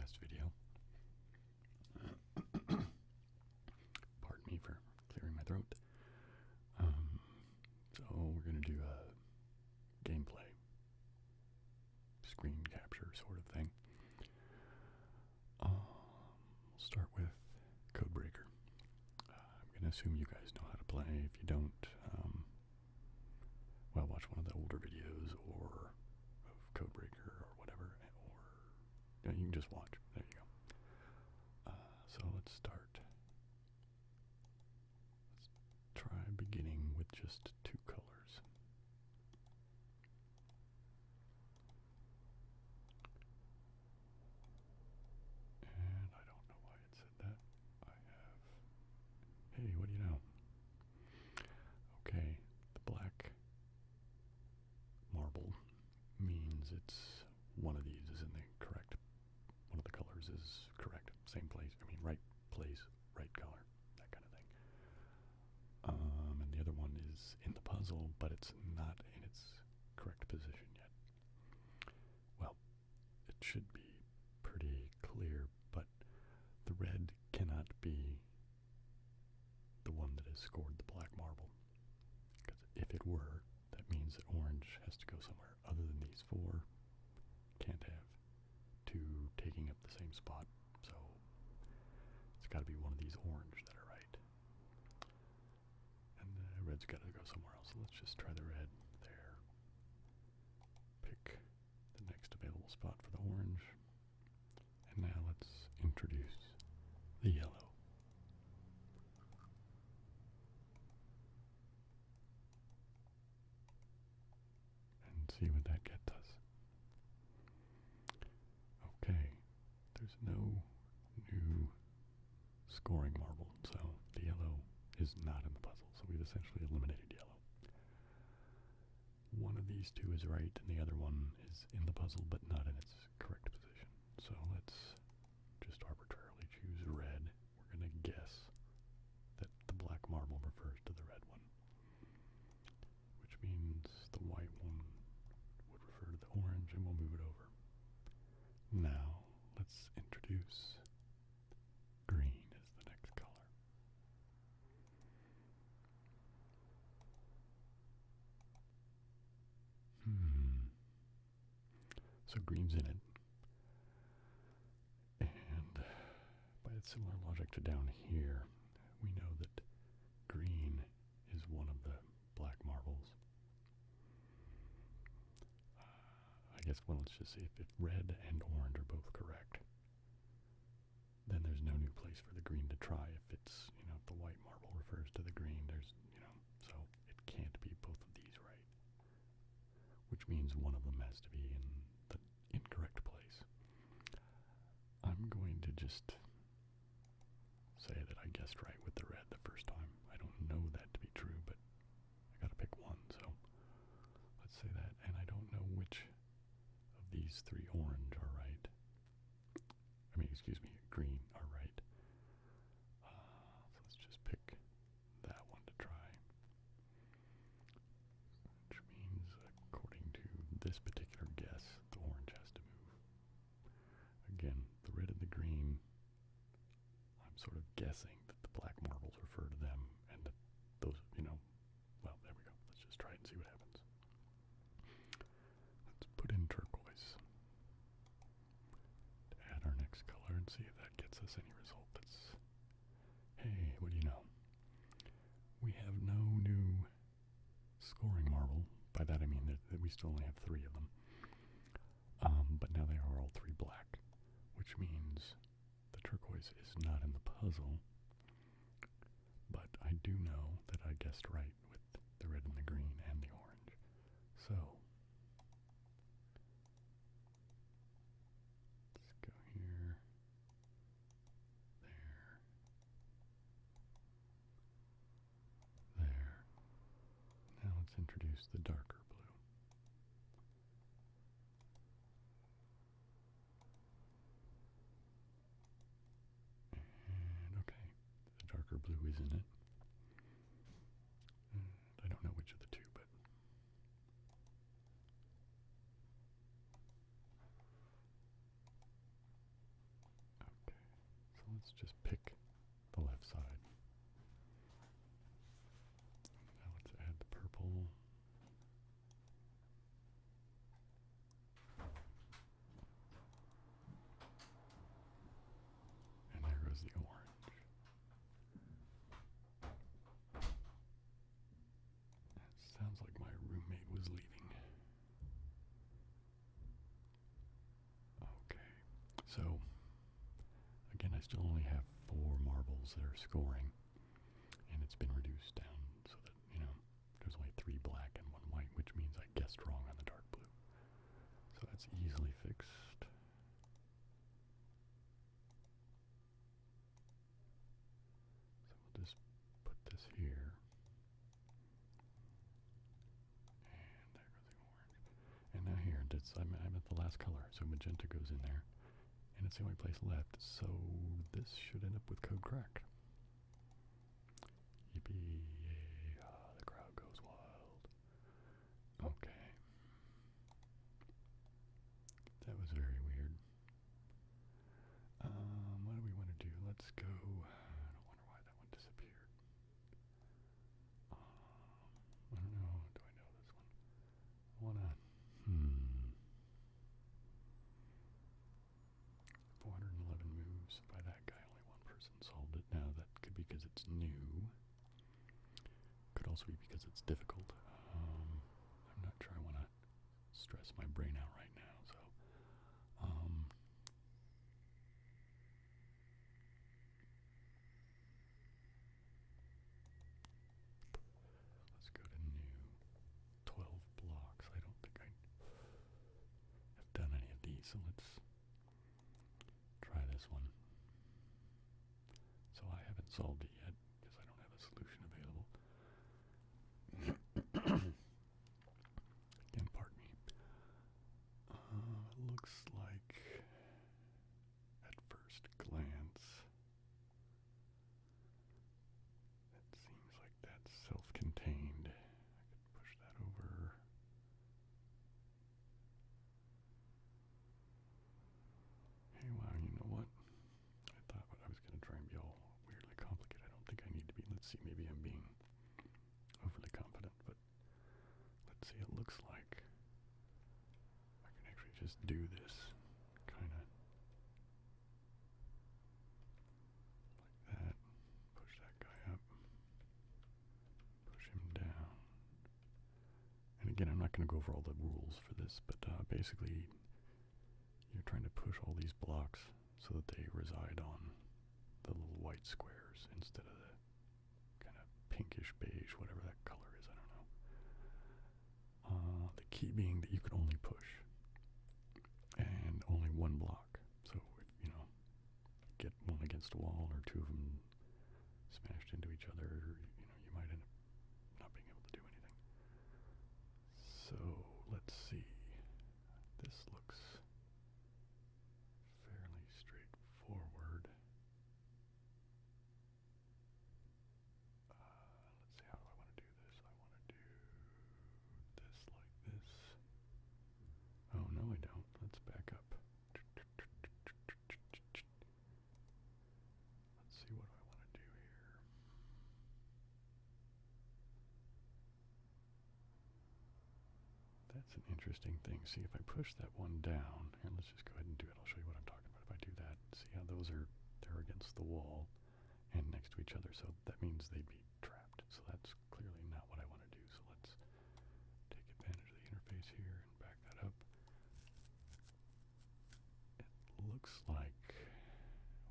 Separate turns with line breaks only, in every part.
last video. Pardon me for clearing my throat. So we're going to do a gameplay, screen capture sort of thing. We'll start with Codebreaker. I'm going to assume you guys know how to play. If you don't, well, watch one of the older videos or of Codebreaker or whatever, or you can just watch. There you go. So let's start. Let's try beginning with just two colors. And I don't know why it said that. I have, hey, what do you know? Okay, the black marble means it's one of these is in the correct, one of the colors is correct, same place, right place, right color, that kind of thing. And the other one is in the puzzle, but it's not in its correct position yet. Well, it should be pretty clear, but the red cannot be the one that has scored the black marble. Because if it were, that means that orange has to go somewhere other than these four. Can't have two taking up the same spot, so it's got to be one of these orange that are right. And the red's got to go somewhere else, so let's just try the red there. Pick the next available spot for the orange. And now let's introduce the yellow. And see what that gets us. Okay, there's no new scoring marble, so the yellow is not in the puzzle, so we've essentially eliminated yellow. One of these two is right, and the other one is in the puzzle, but not in its correct position. So let's just arbitrarily choose red. We're going to guess that the black marble refers to the red one, which means the white one would refer to the orange, and we'll move it over. Now, let's introduce green as the next color. So green's in it. And by a similar logic to down here, we know that green is one of the black marbles. I guess, well, let's just see if red and orange are both correct. Then there's no new place for the green to try. If it's, if the white marble refers to the green, there's, so it can't be both of these right. Which means one of them has to be in the incorrect place. I'm going to just say that I guessed right with the red the first time. I don't know that to be true, but I gotta pick one, so let's say that. And I don't know which of these three orange are right. Green are right. So let's just pick that one to try. Which means, according to this particular guess, the orange has to move. Again, the red and the green, I'm sort of guessing that the black marbles refer to them, and that those, well, there we go. Let's just try it and see what happens. Let's put in turquoise to add our next color and see if that gets us any result that's, hey, what do you know? We have no new scoring marble. By that I mean that we still only have three of them. But now they are all three black, which means the turquoise is not in the puzzle. But I do know that I guessed right with the red and the green and the orange. So let's go here, there, there. Now let's introduce the darker blue. And okay, the darker blue is in it. And I don't know which of the two, but let's just pick the left side. Now let's add the purple. And there goes the orange. It sounds like my roommate was leaving. Okay, so again, I still only have 4 marbles that are scoring, and it's been reduced down so that, there's only 3 black and 1 white, which means I guessed wrong on the dark blue. So that's easily fixed. So we'll just put this here. And there goes the orange. And now here, I'm at the last color, so magenta goes in there. And it's the only place left, so this should end up with code cracked. Yippee, yay, the crowd goes wild. Okay. That was very weird. What do we want to do? Let's go. I don't wonder why that one disappeared. I don't know. Do I know this one? I want to, 411 moves. By that guy, only 1 person solved it. Now, that could be because it's new. Could also be because it's difficult. I'm not sure I want to stress my brain out right now, so let's go to new 12 blocks. I don't think I have done any of these, so let's try this one. So I haven't solved it yet because I don't have a solution available. Again, pardon me. It looks like, at first glance, it seems like that's self-contained. I could push that over. Hey, wow, you know what? I thought I was going to try and be all weirdly complicated. I don't think I need to be. Let's see, maybe I'm being overly confident, but let's see. It looks like I can actually just do this kind of like that. Push that guy up. Push him down. And again, I'm not going to go over all the rules for this, but basically you're trying to push all these blocks so that they reside on the little white squares instead of the kind of pinkish beige, whatever that color is, I don't know. The key being that you can only push and only 1 block. So if, get one against a wall or 2 of them smashed into each other, you might end up not being able to do anything. So let's see. This looks fairly straightforward. Let's see, how do I want to do this? I want to do this like this. Oh, no, I don't. Let's back up. Let's see, what do I want to do here? That's an interesting thing. See, if I push that one down, here, let's just go ahead and do it. I'll show you what I'm talking about. If I do that, see how they're against the wall and next to each other, so that means they'd be trapped. So that's clearly not what I want to do. So let's take advantage of the interface here and back that up. It looks like,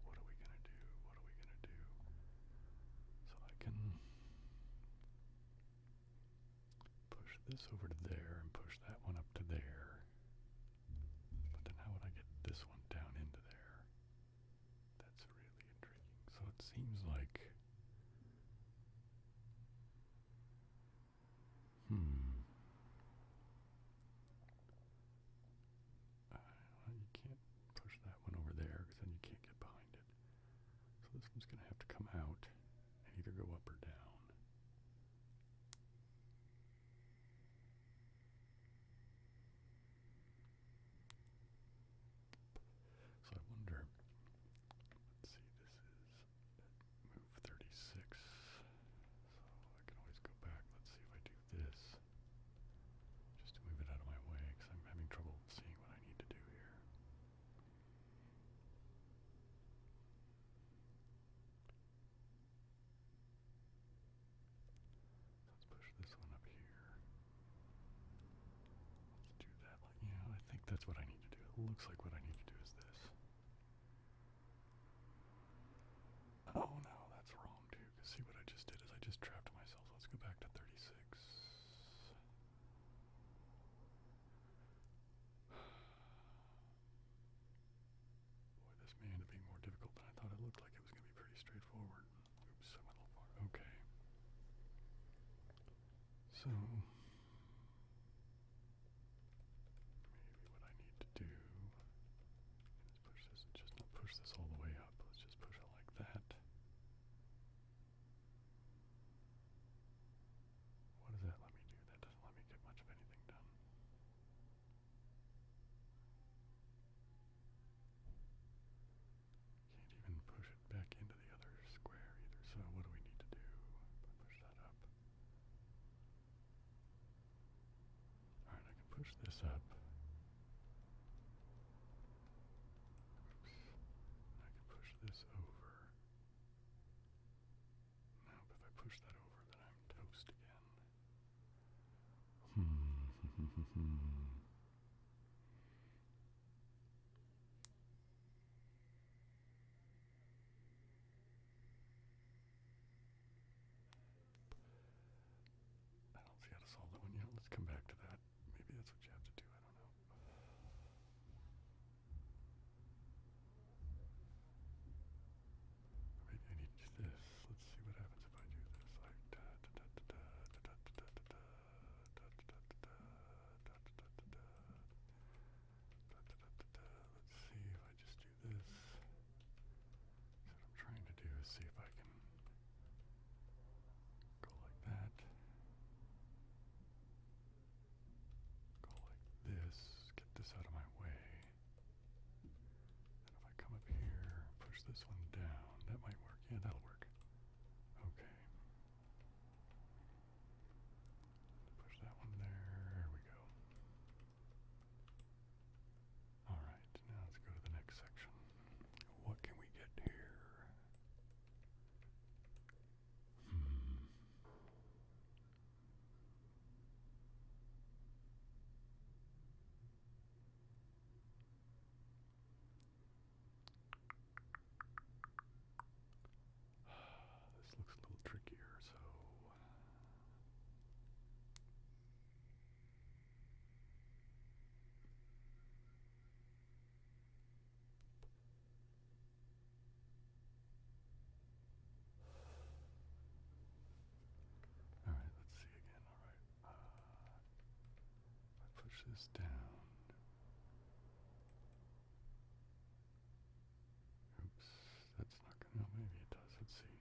what are we going to do? What are we going to do? So I can push this over to there and push that one up to there. But then how would I get this one down into there? That's really intriguing. So it seems like, well, you can't push that one over there because then you can't get behind it. So this one's going to have to come out and either go up or down. that's what I need to do. It looks like what I need to do is this. Oh no, that's wrong too, because see what I just did is I just trapped myself. Let's go back to 36. Boy, this may end up being more difficult than I thought. It looked like it was going to be pretty straightforward. Oops, I went a little far. Okay. So, maybe what I need to do is push this, just not push this all the way up. Let's just push it like that. What does that let me do? That doesn't let me get much of anything done. Can't even push it back into the other square either. So what do we need to do? Push that up. Alright, I can push this up. Oops. And I can push this over. Now, if I push that over, then I'm toast again. I don't see how to solve that one yet. Let's come back to that. Maybe that's what you have to do. I don't know. Maybe I need to do this. Let's see what happens if I do this. Like da da da da da da da da da da da da da da da da da da. Let's see if I just do this. So what I'm trying to do is see if I can go like that. Go like this. Get this out of my way. Then if I come up here, push this one down, that might work. Yeah, that'll work. Okay. Push that one there. There we go. Alright, now let's go to the next section. What can we get here? This looks a little trickier, so alright, let's see again. Alright. If I push this down. Oops, that's not gonna, no, maybe it does. Let's see.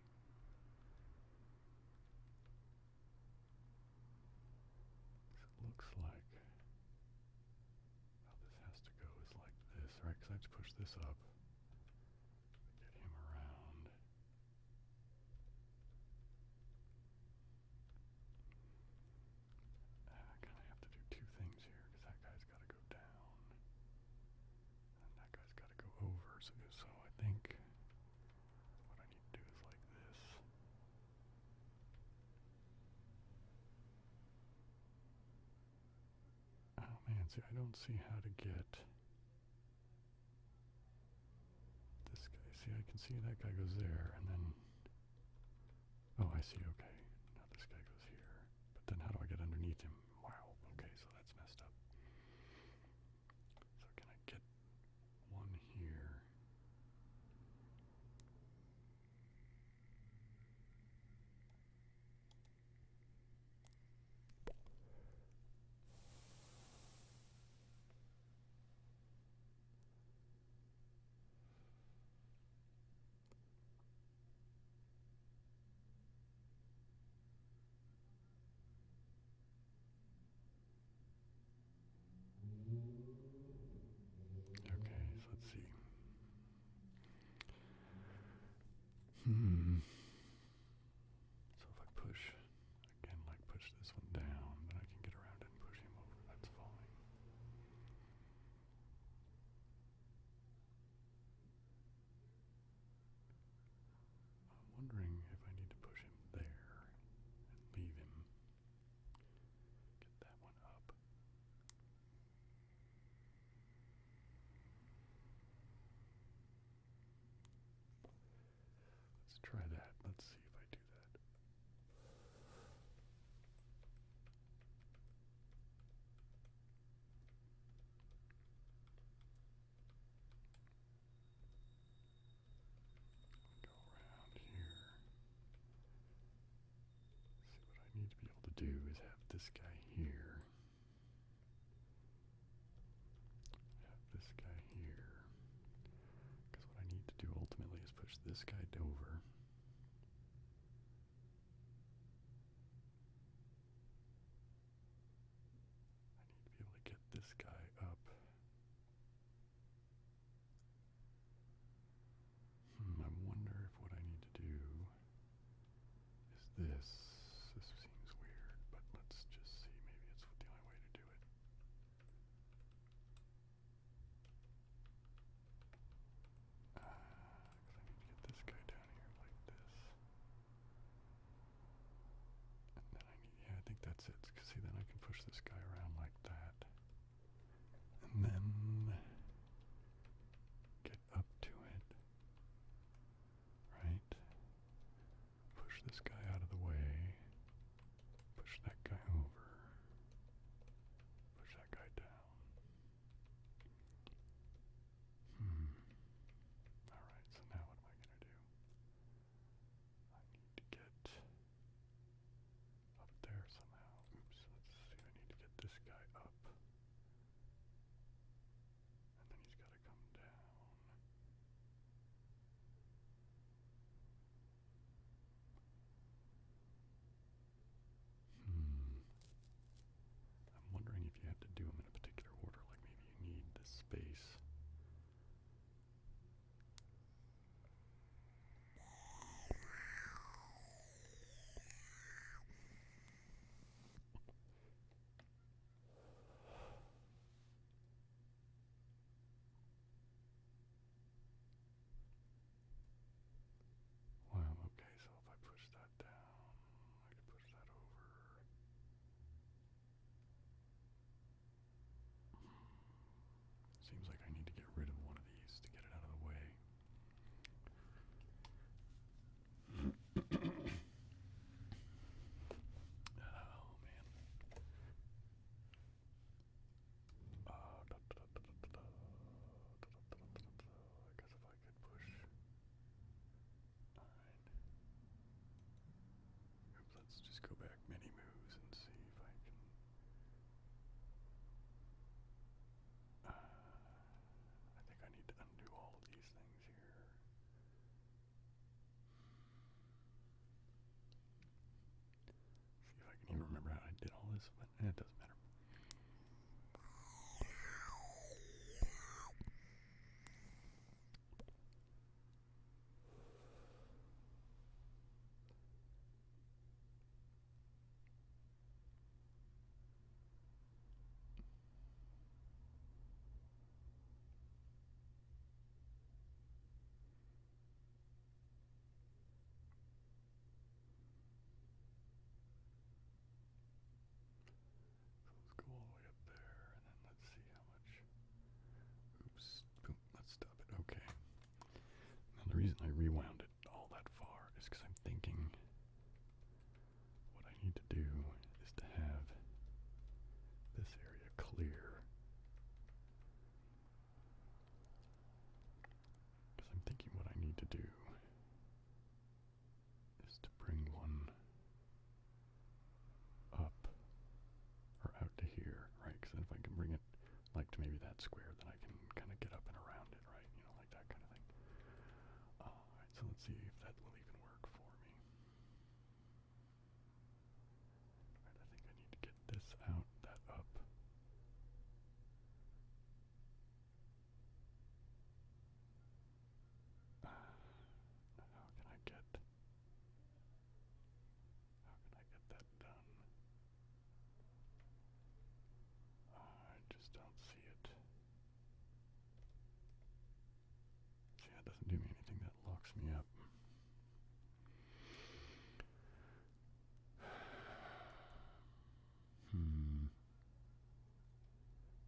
It looks like how this has to go is like this, right? Because I have to push this up, get him around. I kind of have to do two things here because that guy's got to go down, and that guy's got to go over. So I think what I need to do is like this. Oh man, see, I don't see how to get this guy. See, I can see that guy goes there, and then, oh, I see, okay. Now this guy goes here. But then how do I get underneath him? Wow, okay, so that's messed up. So can I get one here? Okay, so let's see. So if I push, again, like push this one down, then I can get around it and push him over. That's fine. I'm wondering if I need to push him there and leave him. Get that one up. Let's try that. Let's see if I do that. Go around here. See, what I need to be able to do is have this guy here. Have this guy here. Because what I need to do ultimately is push this guy over. I need to be able to get this guy up. I wonder if what I need to do is this. This seems weird, but let's just see. Maybe it's the only way to do it. Because I need to get this guy down here like this. And then I need, yeah, I think that's it. Because see, then I can push this guy around like that. And then get up to it. Right? Push this guy out of the way. Push that guy over. Push that guy down. Alright, so now what am I going to do? I need to get up there somehow. Oops, let's see. I need to get this guy up. And then he's got to come down. I'm wondering if you have to do them in a particular order, like maybe you need this space. Wow, okay, so if I push that down, I can push that over. Seems like I need to get rid of one of these to get it out of the way. Oh, man. I guess if I could push. Alright. Oops, let's just go back many moves and see if I can. I think I need to undo all of these things here. See if I can even remember how I did all this, but it doesn't matter. So let's go all the way up there, and then let's see how much. Oops, boom, let's stop it. Okay. Now the reason I rewound it all that far is because I'm thinking what I need to do is to have this area clear. Because I'm thinking what I need to do is to bring one up or out to here, right? Because if I can bring it like to maybe that square, then I can kind of get up and around it, right? You know, like that kind of thing. Alright, so let's see if that will even work for me. Alright, I think I need to get this out, that up. Now how can I get that done? I just don't see it. See, that doesn't do me anything. That locks me up.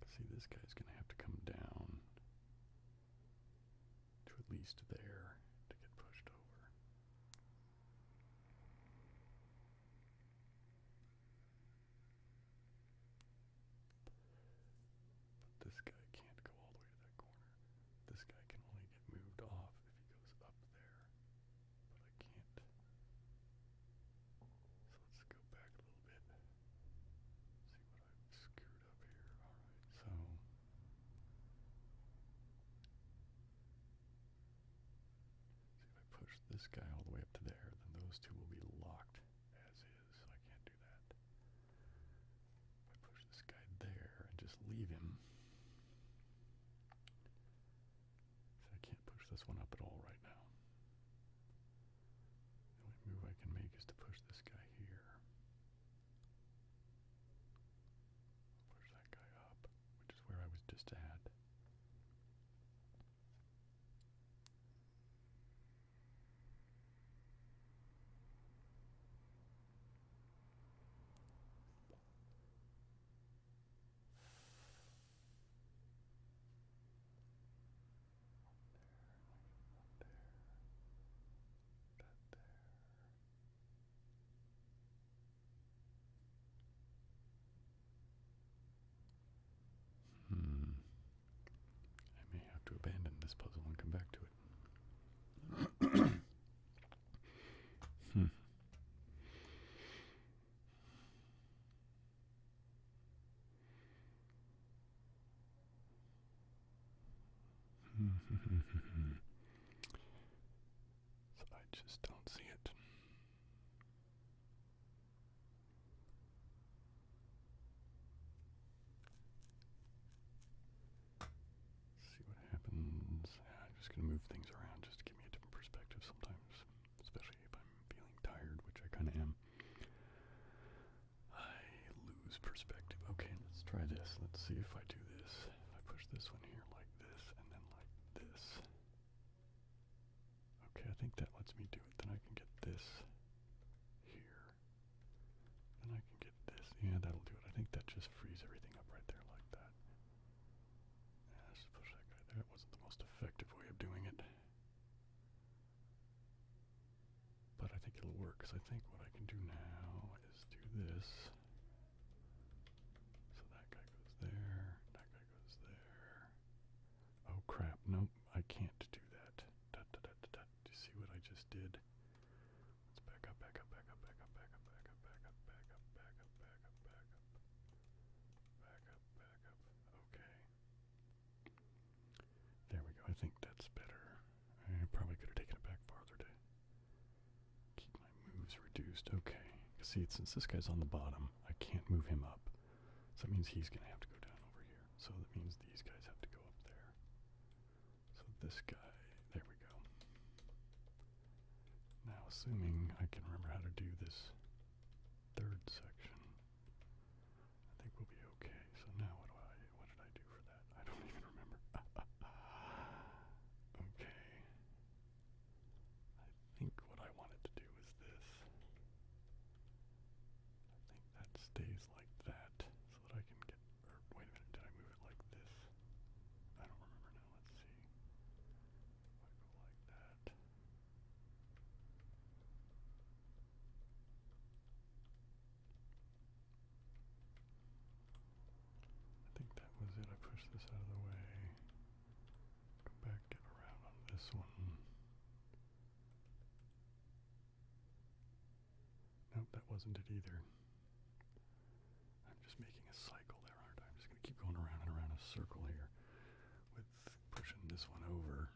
See, this guy's going to have to come down to at least there to get pushed over. this guy can't go all the way to that corner. This guy can only get moved off if he goes up there. But I can't. So let's go back a little bit. See what I've screwed up here. Alright, so see if I push this guy all the way up to there, then those two will be locked as is, so I can't do that. If I push this guy there and just leave him, so I can't push this one up at all right now. The only move I can make is to push this guy here. Push that guy up, which is where I was just at. I may have to abandon this puzzle and come back to it. So I just don't see it. See what happens. I'm just going to move things around just to give me a different perspective sometimes, especially if I'm feeling tired, which I kind of am. I lose perspective. Okay, let's try this. Let's see if I do this. If I push this one here like this and then like this. Okay, I think that lets me do it. Then I can get this here. Then I can get this. Yeah, that'll do it. I think that just frees everything up right there like that. Yeah, let's just push that guy there. That wasn't the most effective way of doing it. But I think it'll work, because I think what I can do now is do this. So that guy goes there. That guy goes there. Oh crap, nope, I can't do that. Da, da, da, da, da. Do you see what I just did? Let's back up, back up, back up, back up, back up, back up, back up, back up, back up, back up, back up. Back up, back up. Okay. There we go. I think that's better. I probably could have taken it back farther to keep my moves reduced. Okay. See, since this guy's on the bottom, I can't move him up. So that means he's going to have to go down over here. So that means these guys have to go up there. So this guy, there we go. Now, assuming I can remember how to do this third section, I think we'll be okay. So now what did I do for that? I don't even remember. Okay. I think what I wanted to do is this. I think that stays like that, so that I can get, or wait a minute, did I move it like this? I don't remember now, let's see. If I go like that. I think that was it. I pushed this out of the way. Go back, get around on this one. Nope, that wasn't it either. I'm just making a cycle there, aren't I? I'm just going to keep going around and around a circle here with pushing this one over.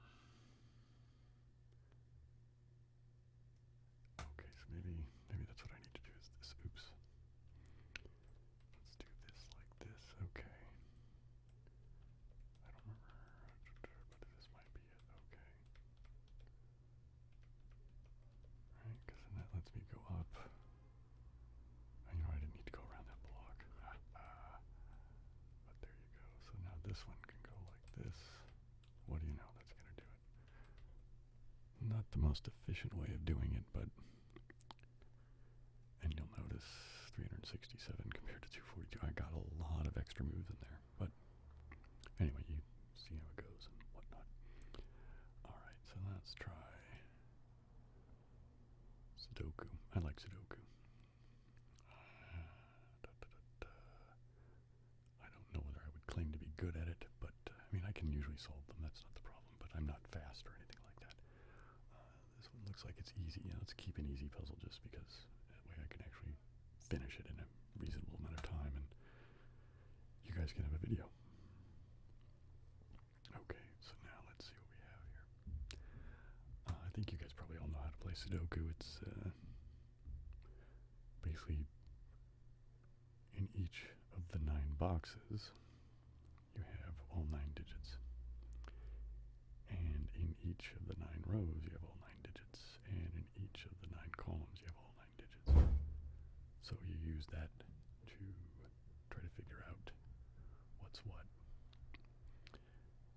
Okay, so maybe that's what I need to do is this. Oops. Let's do this like this. Okay. I don't remember, but this might be it. Okay. Right, because then that lets me go up. You know, I didn't need to go around that block. But there you go. So now this one can go like this. What do you know? That's going to do it. Not the most efficient way of doing it, but... And you'll notice 367 compared to 242. I got a lot of extra moves in there. But anyway, you see how it goes and whatnot. Alright, so let's try Sudoku. I like Sudoku. I don't know whether I would claim to be good at it. fast or anything like that. This one looks like it's easy. Let's keep an easy puzzle just because that way I can actually finish it in a reasonable amount of time and you guys can have a video. Okay, so now let's see what we have here. I think you guys probably all know how to play Sudoku. It's basically in each of the 9 boxes you have all 9 digits. And in each of the 9 rows you have all 9 digits. And in each of the 9 columns you have all 9 digits. So you use that to try to figure out what's what.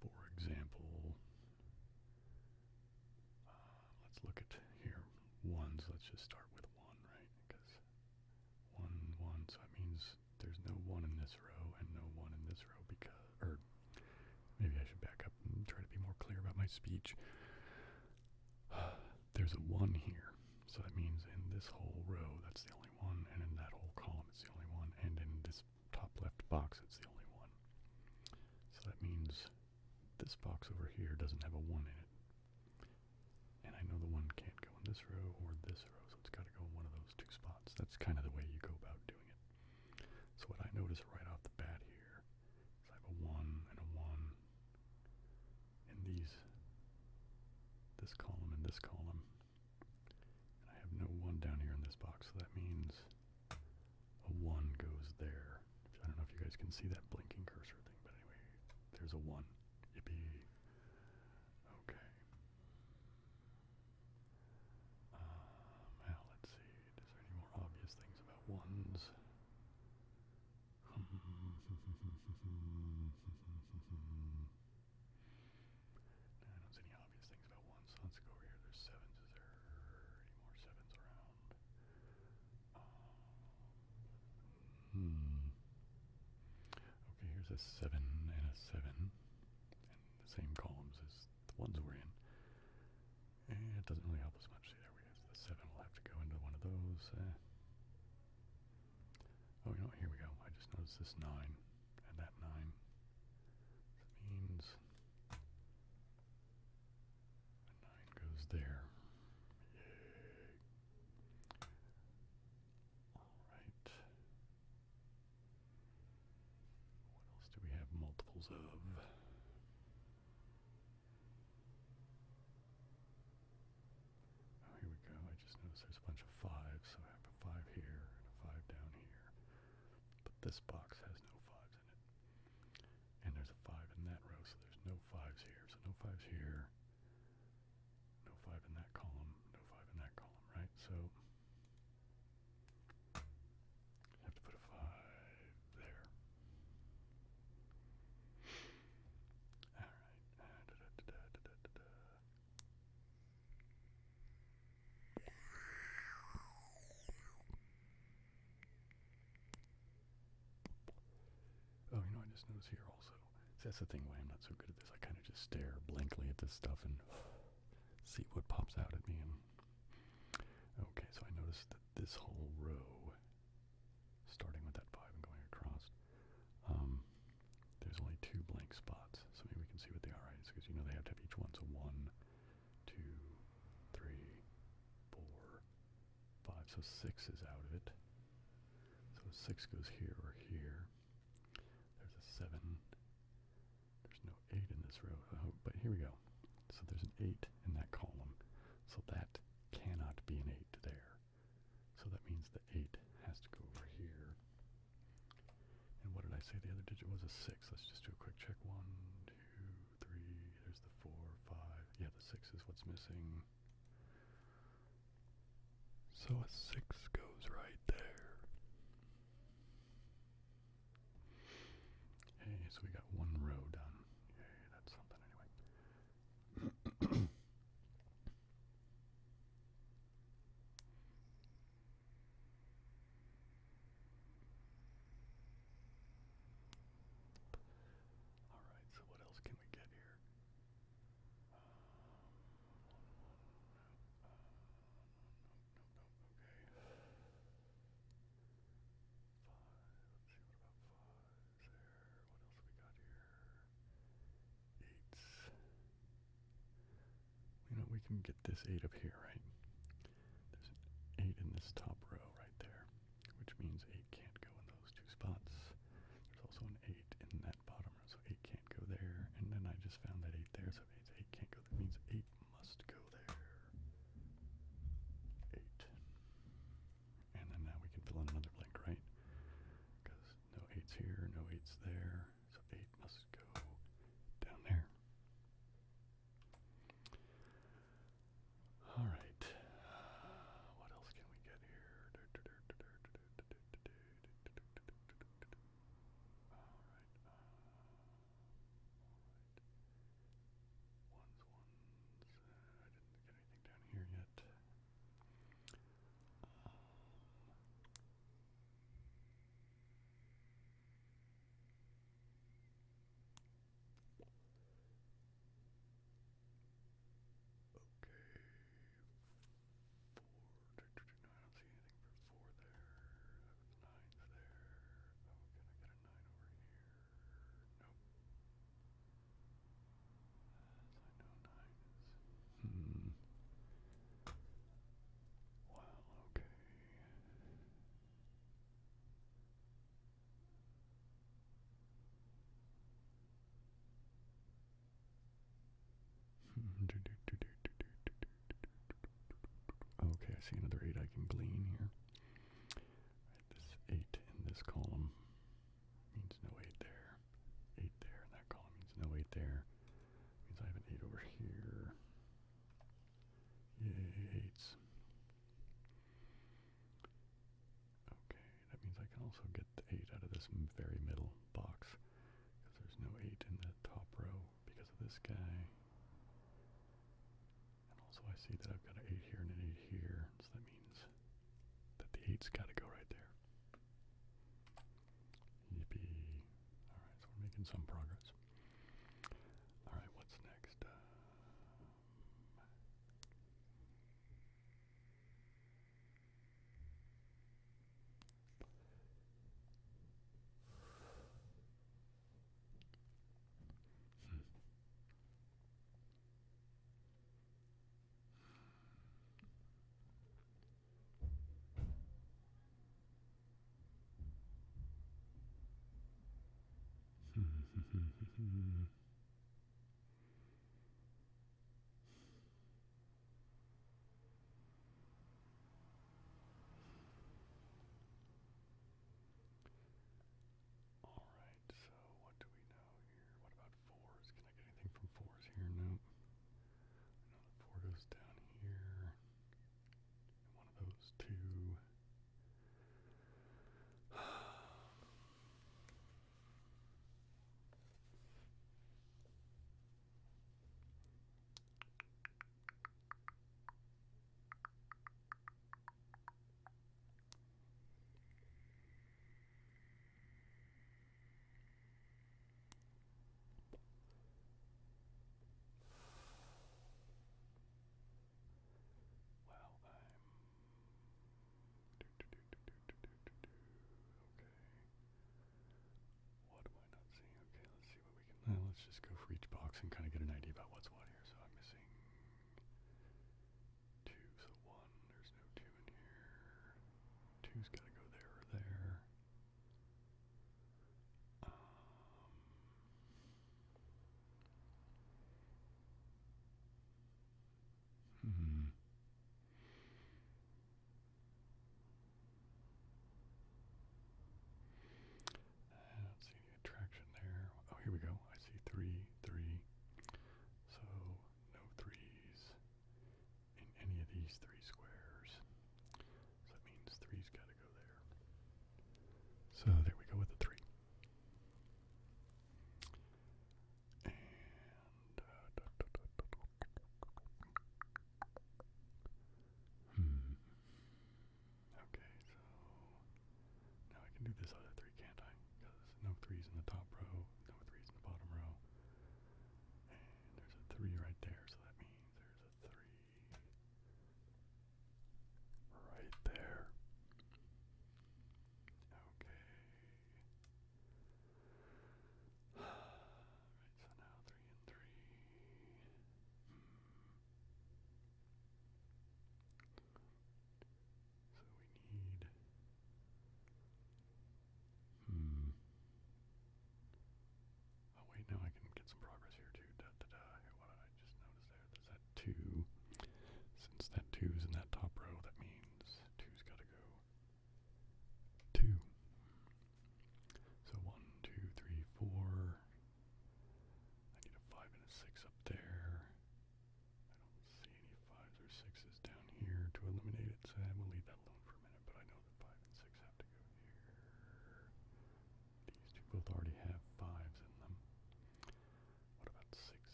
For example, let's look at here. Ones, let's just start with 1, right? Because 1, 1, so that means there's no 1 in this row and no 1 in this row because, or maybe I should back up and try to be more clear about my speech. There's a 1 here, so that means in this whole row that's the only 1, and in that whole column it's the only 1, and in this top left box it's the only 1. So that means this box over here doesn't have a 1 in it. And I know the 1 can't go in this row or this row, so it's got to go in one of those 2 spots. That's kind of the way you go about doing it. So what I notice right off the bat here is I have a 1 and a 1 in this column and this column. And I have no 1 down here in this box, so that means a 1 goes there. I don't know if you guys can see that blinking cursor thing, but anyway, there's a 1. Yippee. Okay. Now let's see. Is there any more obvious things about 1s? I don't see any obvious things about 1s. So let's go over here. There's 7s. Is there any more 7s around? Okay, here's a 7 and a 7. And the same columns as the ones we're in. And it doesn't really help us much. See, there we go. The 7 will have to go into one of those. Oh, you know what? Here we go. I just noticed this 9 and that 9. That means a 9 goes there. Yay. Alright. What else do we have multiples of? Here we go. I just noticed there's a bunch of 5s, so I have a 5 here and a 5 down here. But this box has no 5s in it. And there's a 5 in that row, so there's no 5s here. So no 5s here. No 5 in that column. No 5 in that column, right? So I have to put a 5 there. Oh, you know, I just noticed here also. See, that's the thing why I'm not so good at this. I kind of just stare blankly at this stuff and see what pops out at me. And okay, so I noticed that this whole row, starting with that 5 and going across, there's only 2 blank spots. So maybe we can see what they are, right? Because you know they have to have each one. So 1, 2, 3, 4, 5. So 6 is out of it. So 6 goes here or here. There's a 7. There's no 8 in this row. Oh, but here we go. So there's an 8 in that column. So that cannot be an 8 there. So that means the 8 has to go over here. And what did I say the other digit was? A 6. Let's just do a quick check. 1, 2, 3. There's the 4, 5. Yeah, the 6 is what's missing. So a 6 goes right there. Hey, so we got 1 row done. Yay, that's something anyway. Alright, so what else can we get here? Okay. we can get this 8 up here, right? There's an 8 in this top row right there, which means 8 can't go in those two spots. There's also an 8 in that bottom row, so 8 can't go there. And then I just found that 8 there, so 8 can't go. That means 8 must go there. 8. And then now we can fill in another blank, right? Because no 8's here, no 8's there, so 8 must go down there. All right. What else can we get here? All right. I didn't get anything down here yet. Okay, I see another 8 I can glean here. Right, this 8 in this column means no 8 there. 8 there in that column means no 8 there. Means I have an 8 over here. Yay, 8s. Okay, that means I can also get the 8 out of this very middle box, because there's no 8 in the top row because of this guy. And also I see that I've got an 8 here and an 8 here, so that means that the 8's got to go right there. Yippee. Alright, so we're making some progress. Alright, what's next?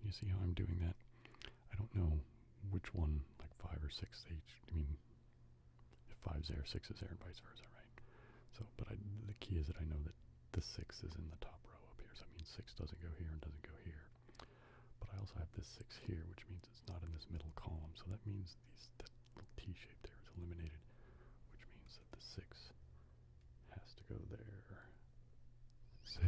you see how I'm doing that? I don't know which one, like 5 or 6, I mean, if 5's there, 6 is there, and vice versa, right? So, but the key is that I know that the 6 is in the top row up here, so that means 6 doesn't go here and doesn't go here. But I also have this 6 here, which means it's not in this middle column, so that means that little T shape there is eliminated, which means that the 6 has to go there. 6.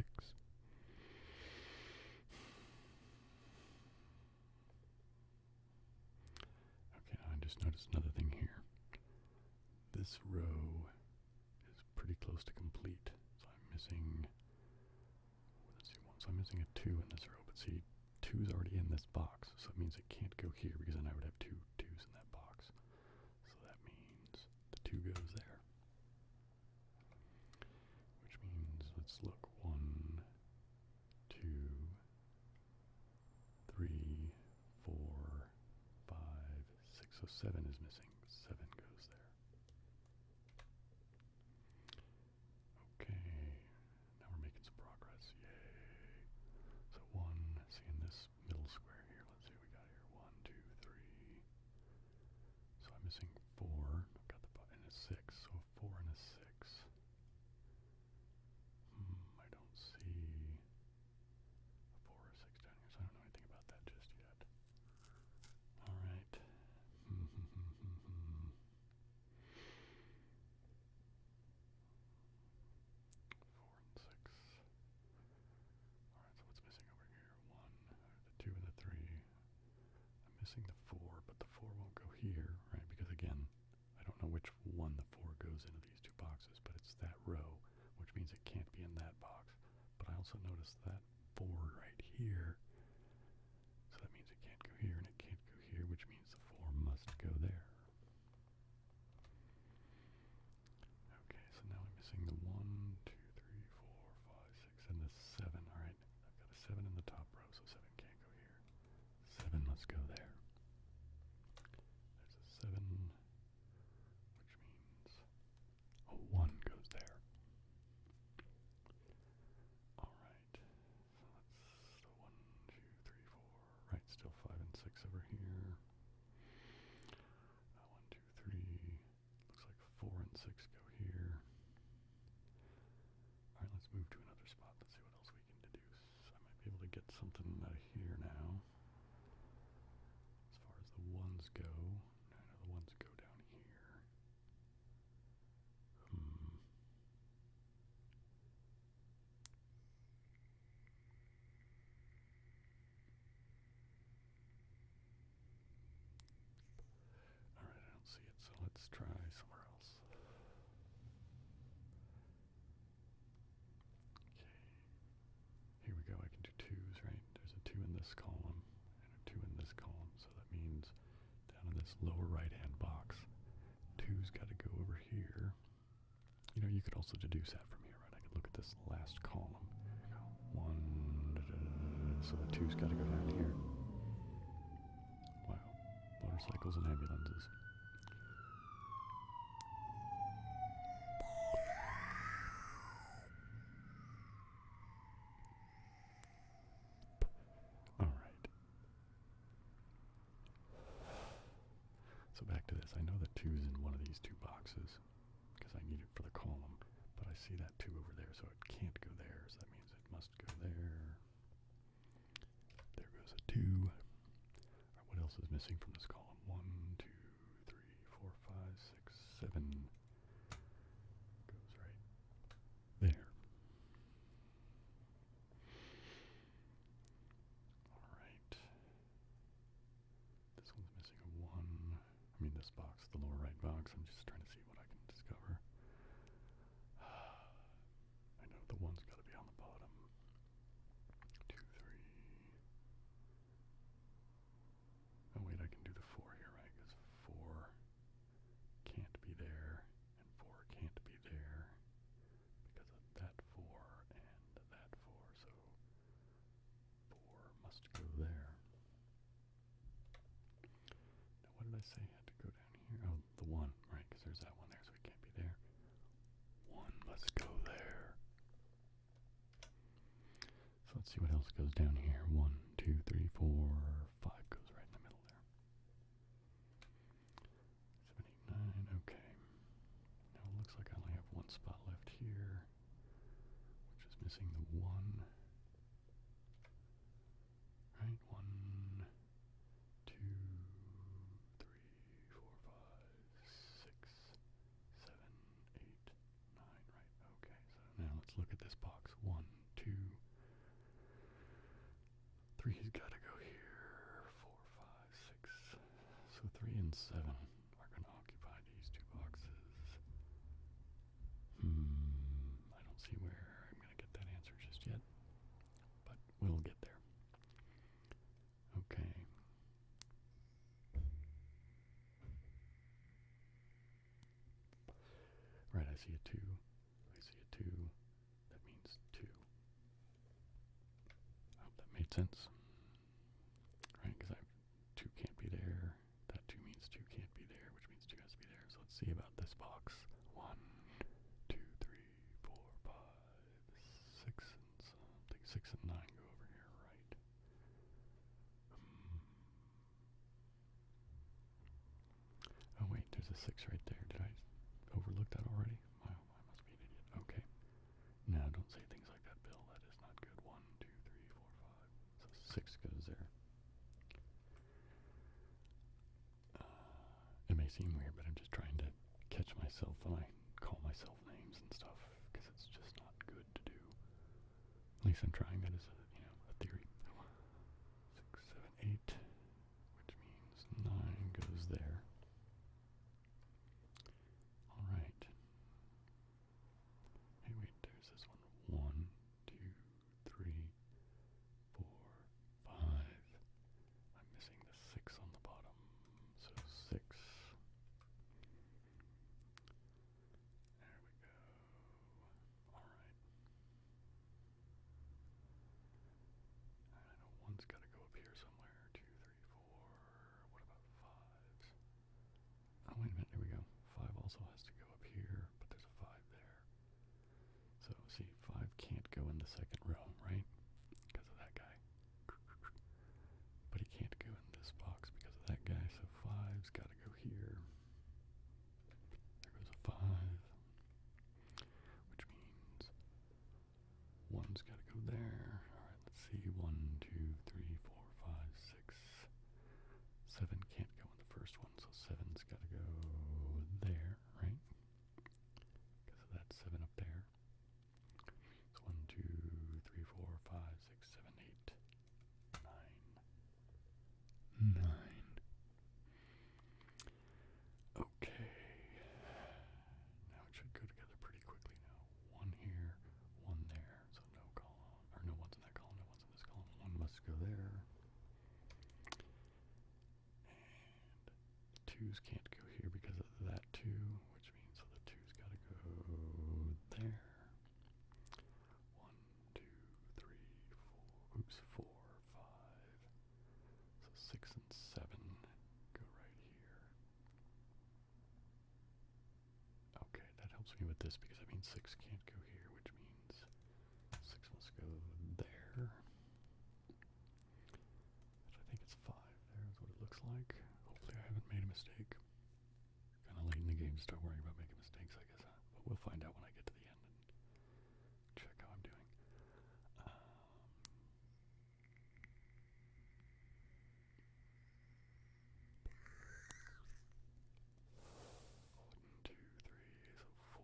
Okay, now I just noticed another thing here. This row is pretty close to complete, so I'm missing, let's see, so I'm missing a 2 in this row, but see, 2's already in this box, so it means it can't go here, because then I would have 2 2's in that box. So that means the 2 goes there. Which means, let's look, 1, 2, 3, 4, 5, 6, so 7 is missing. 7 goes there. Okay, now we're making some progress. Yay. So 1, see in this middle square here, let's see what we got here. 1, 2, 3. So I'm missing 4. I've got the button, a 6, so a 4 and a 6. I don't see a 4 or 6 down here, so I don't know anything about that just yet. Alright. 4 and 6. Alright, so what's missing over here? 1, the 2 and the 3. I'm missing the 4, but the 4 won't go here, right? Because again, I don't know which one the 4 goes into these two boxes, but it's that row, which means it can't be in that box. But I also noticed that 4 right here, so that means it can't go here and it can't go here, which means the 4 must go there. Okay, so now I'm missing the 1, 2, 3, 4, 5, 6, and the 7. Alright, I've got a 7 in the top row, so 7 can't go here. 7 must go there. There's a 7, which means a 1 goes there. Alright, so that's the 1, 2, 3, 4. Right, still 5 and 6 over here. 1, 2, 3. Looks like 4 and 6 go here. Alright, let's move to another spot. Let's see what else we can deduce. I might be able to get something out of here now. As far as the 1's go. I know the 1's go down here. Alright, I don't see it, so let's try somewhere else. Okay. Here we go, I can do 2's, right? There's a 2 in this column, and a 2 in this column, so that means down in this lower right-hand box, 2's got to go over here. You know, you could also deduce that from here, right? I could look at this last column. 1, so the 2's got to go down here. Wow. Motorcycles and ambulances. Alright. So back to this. I know that 2's in one of these two boxes because I need it for the column, but I see that 2 over there, so it can't go there, so that means it must go there. There goes a 2. Alright, what else is missing from this column? 1, 2, 3, 4, 5, 6, 7. Goes right there. Alright. This one's missing a 1. I mean this box, the lower right box. I'm just trying to see what I can discover. I know the 1's got to be on the bottom. 2, 3. Oh wait, I can do the 4 here, right? Because 4 can't be there, and 4 can't be there because of that 4 and that 4, so 4 must go there. Now what did I say had to go down here? Oh, the 1, right? Because there's that 1 there, so it can't be there. 1 must go there. So let's see what else goes down here. 1, 2, 3, 4, 5 goes right in the middle there. 7, 8, 9, okay. Now it looks like I only have one spot left here, which is missing the 1. Right, 1, 2, 3, 4, 5, 6, 7, 8, 9, right, okay. So now let's look at this box. 1, 2, 3's got to go here. 4, 5, 6. So 3 and 7 are going to occupy these two boxes. I don't see where I'm going to get that answer just yet, but we'll get there. Okay. Right, I see a 2. I see a 2. That means 2. I hope that made sense. Right, because 2 can't be there. That 2 means 2 can't be there, which means 2 has to be there. So let's see about this box. 1, 2, 3, 4, 5, 6 and something. 6 and 9 go over here, right? Oh wait, there's a 6 right there. Did I overlook that already? I must be an idiot. Okay. No, don't say things like that, Bill. That is not good. 1, 2, 3, 4, 5. So 6 goes there. It may seem weird, but I'm just trying to catch myself when I call myself names and stuff, because it's just not good to do. At least I'm trying. That is a theory. 6, 7, 8, which means 9 goes there. All right. Hey, wait, there's this one. 1, 2, 3, 4, 5. I'm missing the 6 on the bottom. So 6. There we go. All right. I know 1's got to go up here somewhere. 2, 3, 4. What about 5s? Oh, wait a minute. There we go. 5 also has to go up here, but there's a 5 there. So, see, 5 can't go in the second row, right? Because of that guy. But he can't go in this box because of that guy, so 5's got to go here. There goes a 5, which means 1's got to go there. Alright, let's see. 1, 2, 3, 4, 5, 6. 7 can't go in the first one, so 7's got to go there, right? Because of that 7 up there. So 1, 2, 3, 4, 5, 6, 7, 8, 9. 9. Okay. Now it should go together pretty quickly now. 1 here, 1 there, so no column, or no 1's in that column, no 1's in this column. 1 must go there. And the 2's can't go here because of that 2, which means so the 2's got to go there. 1, 2, 3, 4, oops, 4, 5. So 6 and 7 go right here. Okay, that helps me with this because that means 6 can't go here, which means 6 must go there. Which I think it's 5 there is what it looks like. Hopefully I haven't made a mistake. Kind of late in the game to start worrying about making mistakes, I guess. But we'll find out when I get to the end and check how I'm doing. 1, 2, 3, so 4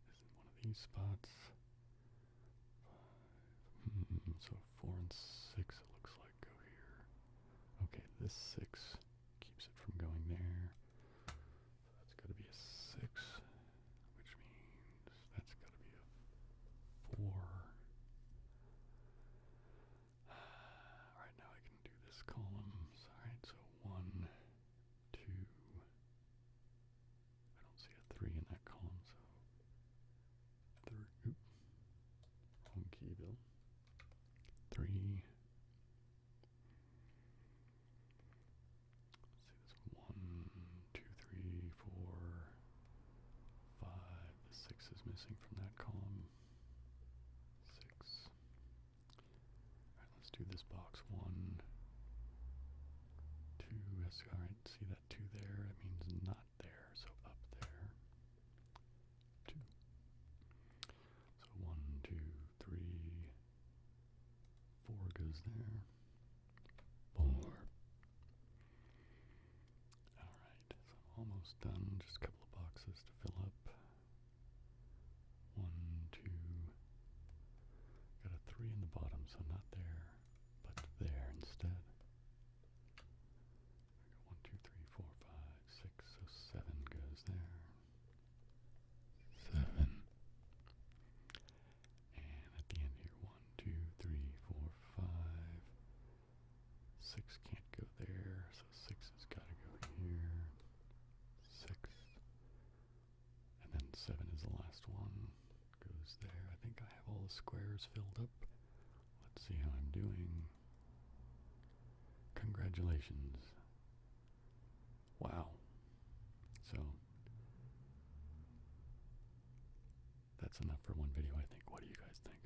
is in one of these spots. 5. So 4 and 6 it looks like go here. Okay, this 6 keeps it from going there. So that's got to be a 6, which means that's got to be a 4. Alright, now I can do this columns. Alright, so 1, 2. I don't see a 3 in that column, so 3. Oop. Wrong key, Bill. 3. Let's see this 1. do this box. 1, 2. All right, see that 2 there? That means not there, so up there. 2. So 1, 2, 3, 4 goes there. 4. Alright, so I'm almost done. Just a couple of boxes to fill up. 1, 2. Got a 3 in the bottom, so not there, but there instead. 1, 2, 3, 4, 5, 6, so 7 goes there. 7. And at the end here, 1, 2, 3, 4, 5. 6 can't go there, so 6 has got to go here. 6. And then 7 is the last one. Goes there. I think I have all the squares filled up. Let's see how I'm doing. Congratulations. Wow. So, that's enough for one video, I think. What do you guys think?